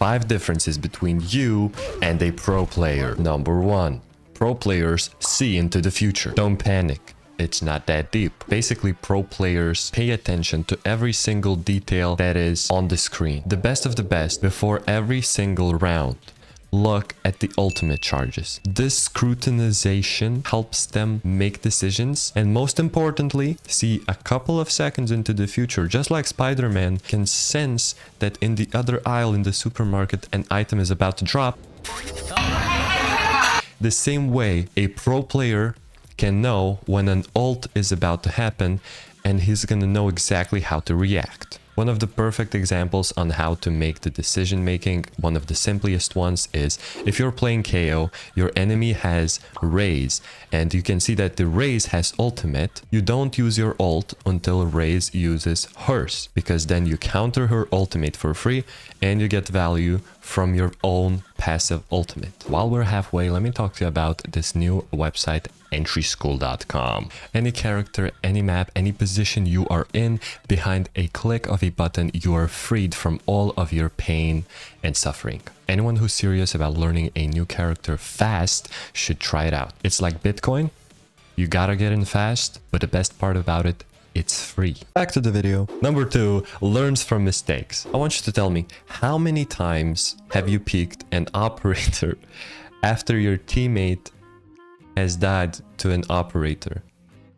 5 differences between you and a pro player. Number 1. Pro players see into the future. Don't panic. It's not that deep. Basically, pro players pay attention to every single detail that is on the screen. The best of the best, before every single round, look at the ultimate charges. This scrutinization helps them make decisions and, most importantly, see a couple of seconds into the future. Just like Spider-Man can sense that in the other aisle in the supermarket an item is about to drop. The same way a pro player can know when an ult is about to happen, and he's gonna know exactly how to react. One of the perfect examples on how to make the decision making, one of the simplest ones, is if you're playing KO, your enemy has Raze, and you can see that the Raze has ultimate. You don't use your ult until Raze uses hers, because then you counter her ultimate for free and you get value from your own passive ultimate. While we're halfway, let me talk to you about this new website, entryschool.com. Any character, any map, any position you are in, behind a click of a button, you are freed from all of your pain and suffering. Anyone who's serious about learning a new character fast should try it out. It's like Bitcoin. You gotta get in fast, but the best part about it, it's free. Back to the video. Number 2, learns from mistakes. I want you to tell me, how many times have you peeked an operator after your teammate has died to an operator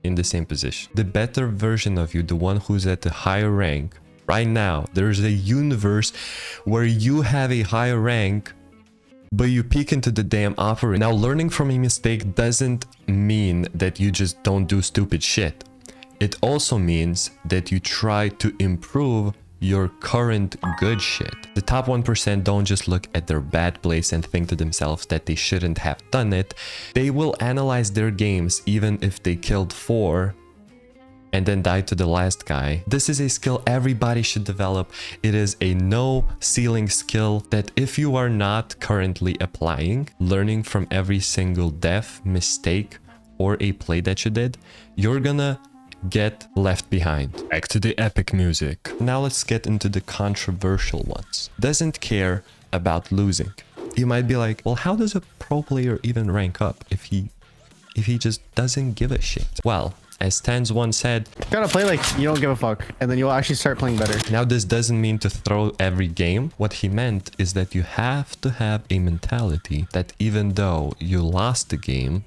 in the same position? The better version of you, the one who's at the higher rank, right now, there's a universe where you have a higher rank, but you peek into the damn operator. Now, learning from a mistake doesn't mean that you just don't do stupid shit. It also means that you try to improve your current good shit. The top 1% don't just look at their bad plays and think to themselves that they shouldn't have done it. They will analyze their games even if they killed 4 and then died to the last guy. This is a skill everybody should develop. It is a no ceiling skill that if you are not currently applying, learning from every single death, mistake, or a play that you did, you're gonna get left behind. Back to the epic music. Now let's get into the controversial ones. Doesn't care about losing. You might be like, well, how does a pro player even rank up if he just doesn't give a shit? Well, as Tans once said, you gotta play like you don't give a fuck, and then you'll actually start playing better. Now, this doesn't mean to throw every game. What he meant is that you have to have a mentality that even though you lost the game,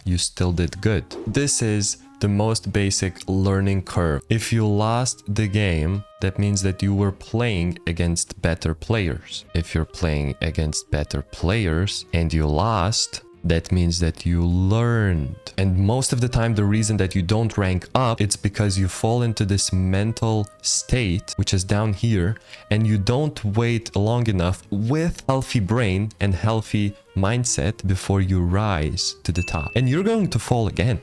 you still did good. This is the most basic learning curve. If you lost the game, that means that you were playing against better players. If you're playing against better players and you lost, that means that you learned. And most of the time, the reason that you don't rank up, it's because you fall into this mental state, which is down here, and you don't wait long enough with healthy brain and healthy mindset before you rise to the top. And you're going to fall again.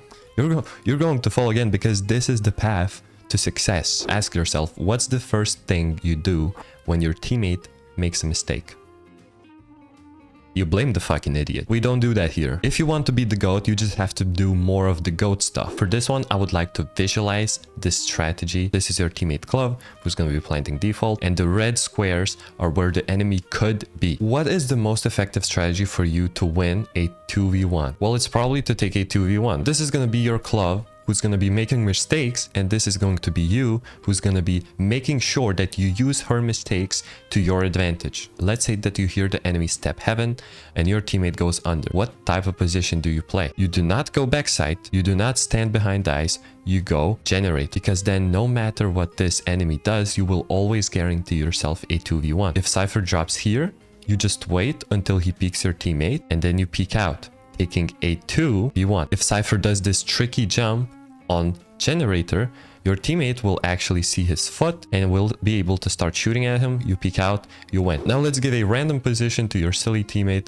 You're going to fall again because this is the path to success. Ask yourself, what's the first thing you do when your teammate makes a mistake? You blame the fucking idiot. We don't do that here. If you want to be the GOAT, you just have to do more of the GOAT stuff. For this one, I would like to visualize this strategy. This is your teammate Clove, who's going to be planting default, and the red squares are where the enemy could be. What is the most effective strategy for you to win a 2v1? Well, it's probably to take a 2v1. This is going to be your Clove, who's going to be making mistakes, and this is going to be you, who's going to be making sure that you use her mistakes to your advantage. Let's say that you hear the enemy step heaven and your teammate goes under. What type of position do you play? You do not go backside, you do not stand behind ice, you go generate, because then no matter what this enemy does, you will always guarantee yourself a 2v1. If Cypher drops here, you just wait until he peeks your teammate and then you peek out, taking a 2v1. If Cypher does this tricky jump on generator, your teammate will actually see his foot and will be able to start shooting at him. You peek out, you win. Now let's give a random position to your silly teammate.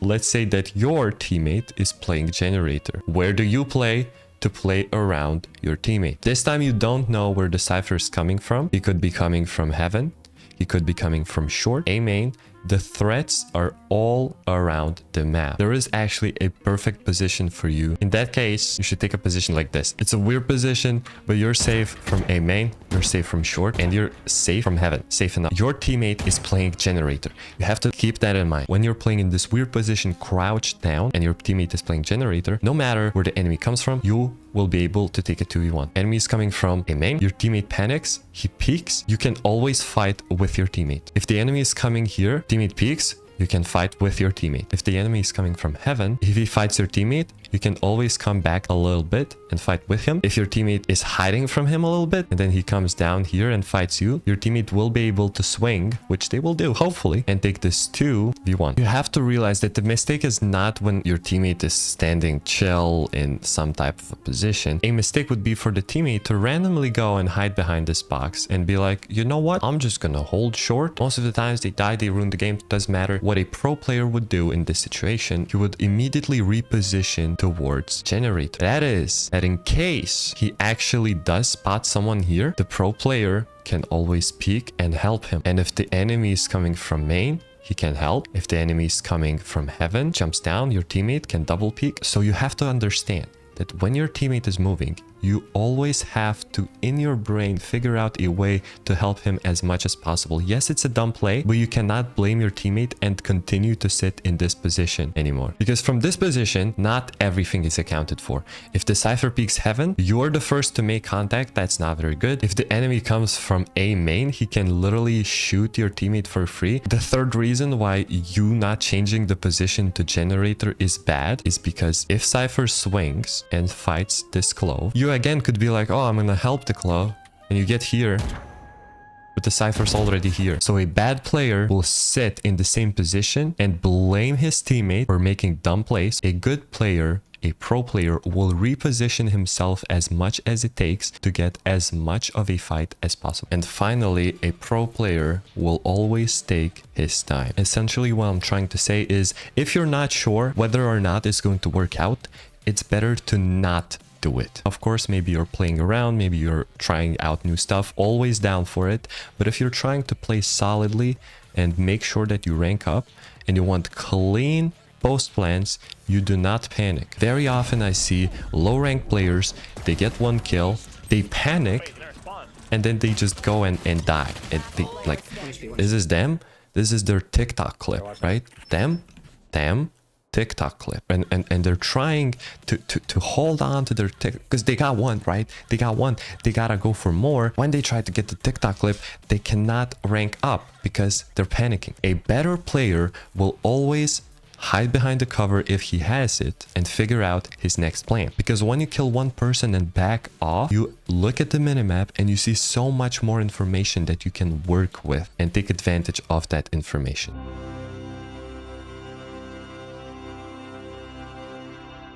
Let's say that your teammate is playing generator. Where do you play to play around your teammate? This time you don't know where the Cypher is coming from. He could be coming from heaven. He could be coming from short, A main, The threats are all around the map. There is actually a perfect position for you. In that case, you should take a position like this. It's a weird position, but you're safe from A main, you're safe from short, and you're safe from heaven. Safe enough. Your teammate is playing generator. You have to keep that in mind. When you're playing in this weird position, crouched down, and your teammate is playing generator, no matter where the enemy comes from, you will be able to take a 2v1. Enemy is coming from A main, your teammate panics, he peeks, you can always fight with your teammate. If the enemy is coming here, teammate peeks, you can fight with your teammate. If the enemy is coming from heaven, if he fights your teammate, you can always come back a little bit and fight with him. If your teammate is hiding from him a little bit and then he comes down here and fights you, your teammate will be able to swing, which they will do, hopefully, and take this 2v1. You have to realize that the mistake is not when your teammate is standing chill in some type of a position. A mistake would be for the teammate to randomly go and hide behind this box and be like, you know what? I'm just gonna hold short. Most of the times they die, they ruin the game. Doesn't matter. What a pro player would do in this situation, he would immediately reposition towards generator. That is, that in case he actually does spot someone here, the pro player can always peek and help him. And if the enemy is coming from main, he can help. If the enemy is coming from heaven, jumps down, your teammate can double peek. So you have to understand that when your teammate is moving, you always have to, in your brain, figure out a way to help him as much as possible. Yes, it's a dumb play, but you cannot blame your teammate and continue to sit in this position anymore. Because from this position, not everything is accounted for. If the Cypher peeks heaven, you're the first to make contact. That's not very good. If the enemy comes from A main, he can literally shoot your teammate for free. The third reason why you not changing the position to generator is bad is because if Cypher swings and fights this Clove, you again could be like, oh, I'm gonna help the Clove, and you get here, but the Cypher's already here. So a bad player will sit in the same position and blame his teammate for making dumb plays. A good player, a pro player, will reposition himself as much as it takes to get as much of a fight as possible. And finally, a pro player will always take his time. Essentially, what I'm trying to say is, if you're not sure whether or not it's going to work out, it's better to not do it. Of course, maybe you're playing around, maybe you're trying out new stuff, always down for it. But if you're trying to play solidly and make sure that you rank up and you want clean post plans, you do not panic. Very often I see low rank players, they get one kill, they panic, and then they just go and die. And they, like, this is them, this is their TikTok clip, right? Them TikTok clip, and they're trying to hold on to their TikTok because they got one, right? They got one, they gotta go for more. When they try to get the TikTok clip, they cannot rank up because they're panicking. A better player will always hide behind the cover if he has it and figure out his next plan, because when you kill one person and back off, you look at the minimap and you see so much more information that you can work with and take advantage of that information.